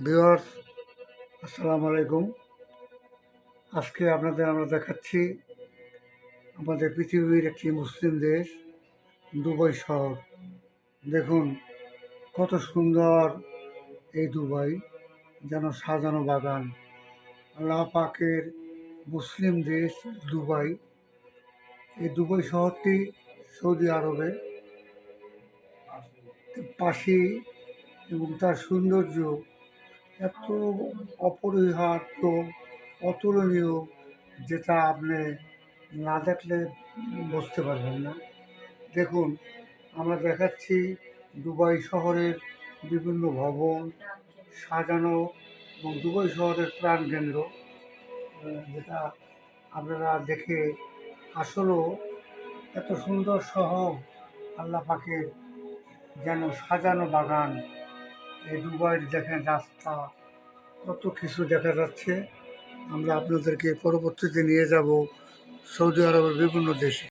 Viewers, আসসালামু আলাইকুম। আজকে আপনাদের আমরা দেখাচ্ছি আমাদের পৃথিবীর একটি মুসলিম দেশ দুবাই শহর। দেখুন কত সুন্দর এই দুবাই, যেন সাজানো বাগান। আল্লাহ পাকের মুসলিম দেশ দুবাই। এই দুবাই শহরটি সৌদি আরবে পাশেই এবং তার সৌন্দর্য এত অপরিহার্য, অতুলনীয়, যেটা আপনি না দেখলে বুঝতে পারবেন না। দেখুন, আমরা দেখাচ্ছি দুবাই শহরের বিভিন্ন ভবন সাজানো এবং দুবাই শহরের প্রাণকেন্দ্র, যেটা আপনারা দেখে আসলেও এত সুন্দর শহর, আল্লাহ পাকের যেন সাজানো বাগান। এই দুবাইয়ের দেখেন রাস্তা, কত কিছু দেখা যাচ্ছে। আমরা আপনাদেরকে পরবর্তীতে নিয়ে যাব সৌদি আরবের বিভিন্ন দেশে।